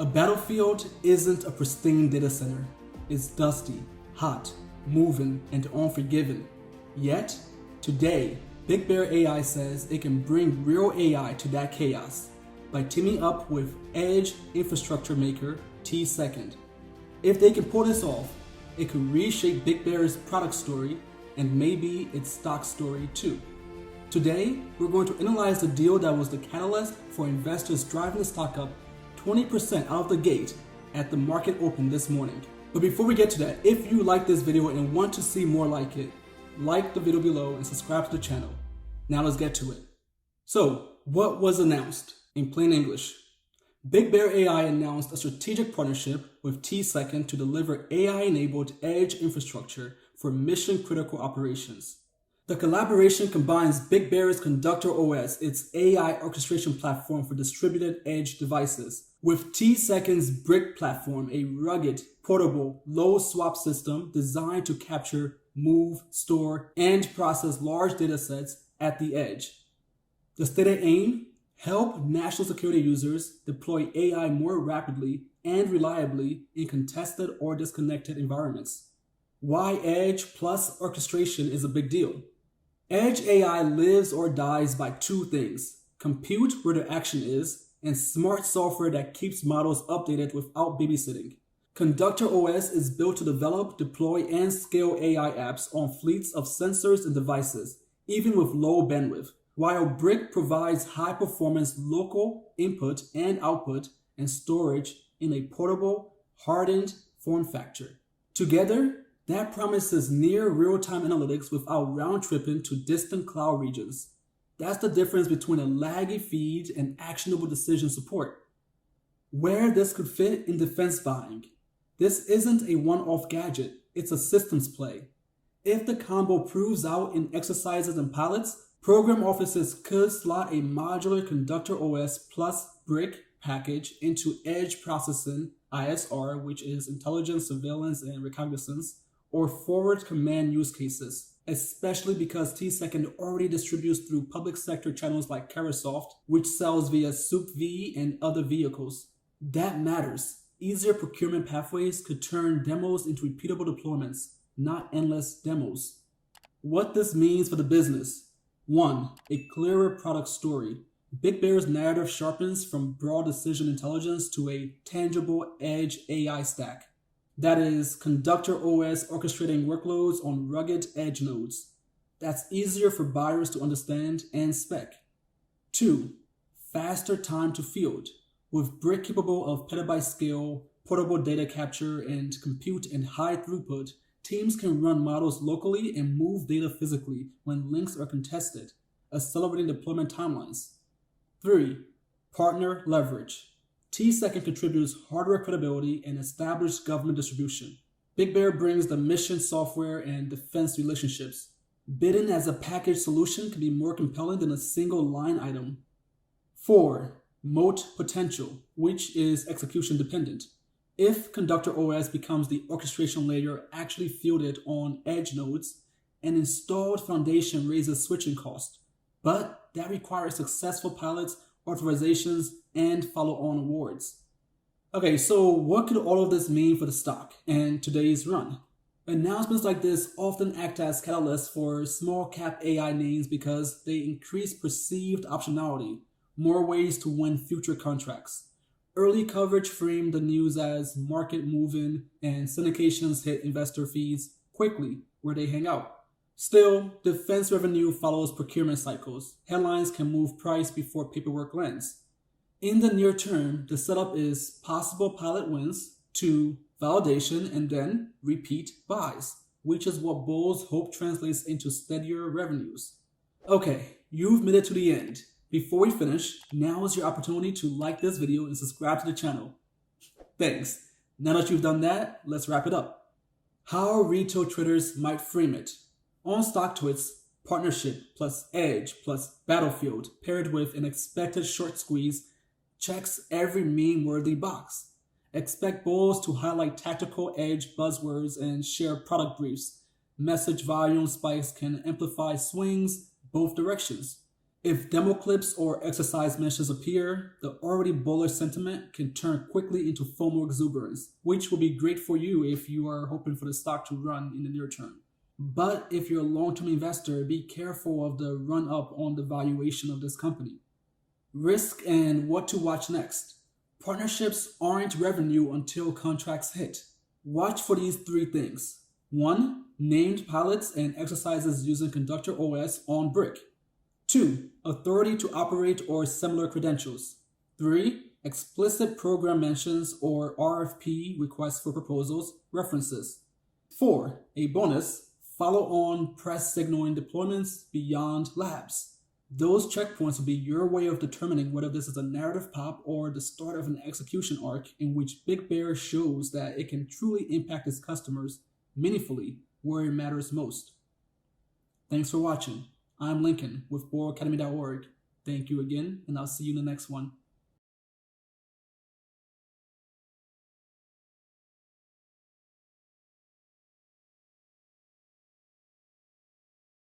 A battlefield isn't a pristine data center. It's dusty, hot, moving, and unforgiving. Yet, today, BigBear.ai says it can bring real AI to that chaos by teaming up with edge infrastructure maker Tsecond. If they can pull this off, it could reshape BigBear's product story and maybe its stock story too. Today, we're going to analyze the deal that was the catalyst for investors driving the stock up 20% out of the gate at the market open this morning. But before we get to that, if you like this video and want to see more like it, like the video below and subscribe to the channel. Now let's get to it. So, what was announced? In plain English, BigBear.ai announced a strategic partnership with Tsecond to deliver AI-enabled edge infrastructure for mission-critical operations. The collaboration combines BigBear's ConductorOS, its AI orchestration platform for distributed edge devices, with Tsecond's BRYCK platform, a rugged, portable, low-swap system designed to capture, move, store, and process large datasets at the edge. The stated aim? Help national security users deploy AI more rapidly and reliably in contested or disconnected environments. Why edge plus orchestration is a big deal? Edge AI lives or dies by two things: compute where the action is, and smart software that keeps models updated without babysitting. ConductorOS is built to develop, deploy, and scale AI apps on fleets of sensors and devices, even with low bandwidth, while BRYCK provides high-performance local input and output and storage in a portable, hardened form factor. Together, that promises near real-time analytics without round-tripping to distant cloud regions. That's the difference between a laggy feed and actionable decision support. Where this could fit in defense buying. This isn't a one-off gadget, it's a systems play. If the combo proves out in exercises and pilots, program offices could slot a modular ConductorOS plus BRYCK package into edge processing, ISR, which is intelligence, surveillance, and reconnaissance, or forward command use cases, especially because Tsecond already distributes through public sector channels like Carosoft, which sells via SoupV and other vehicles. That matters. Easier procurement pathways could turn demos into repeatable deployments, not endless demos. What this means for the business. 1. A clearer product story. BigBear's narrative sharpens from broad decision intelligence to a tangible edge AI stack. That is, ConductorOS orchestrating workloads on rugged edge nodes. That's easier for buyers to understand and spec. 2. Faster time to field. With BRYCK capable of petabyte scale, portable data capture, and compute and high throughput, teams can run models locally and move data physically when links are contested, accelerating deployment timelines. 3. Partner leverage. Tsecond contributes hardware credibility and established government distribution. BigBear brings the mission software and defense relationships. Bidding as a package solution can be more compelling than a single line item. 4. Moat potential, which is execution dependent. If ConductorOS becomes the orchestration layer actually fielded on edge nodes, an installed foundation raises switching cost, but that requires successful pilots, authorizations, and follow-on awards. Okay, so what could all of this mean for the stock and today's run? Announcements like this often act as catalysts for small cap AI names because they increase perceived optionality, more ways to win future contracts. Early coverage framed the news as market moving, and syndications hit investor feeds quickly where they hang out. Still, defense revenue follows procurement cycles. Headlines can move price before paperwork lands. In the near term, the setup is possible pilot wins, 2, validation, and then repeat buys, which is what bulls hope translates into steadier revenues. Okay, you've made it to the end. Before we finish, now is your opportunity to like this video and subscribe to the channel. Thanks. Now that you've done that, let's wrap it up. How retail traders might frame it. On StockTwits, partnership plus edge plus battlefield paired with an expected short squeeze checks every meme-worthy box. Expect bulls to highlight tactical edge buzzwords and share product briefs. Message volume spikes can amplify swings both directions. If demo clips or exercise meshes appear, the already bullish sentiment can turn quickly into FOMO exuberance, which will be great for you if you are hoping for the stock to run in the near term. But if you're a long-term investor, be careful of the run-up on the valuation of this company. Risk and what to watch next. Partnerships aren't revenue until contracts hit. Watch for these 3 things. 1. Named pilots and exercises using ConductorOS on BRYCK. 2. Authority to operate or similar credentials. 3. Explicit program mentions or RFP requests for proposals references. 4. A bonus, follow-on press signaling deployments beyond labs. Those checkpoints will be your way of determining whether this is a narrative pop or the start of an execution arc in which BigBear shows that it can truly impact its customers meaningfully where it matters most. Thanks for watching. I'm Lincoln with BoreAcademy.org. Thank you again, and I'll see you in the next one.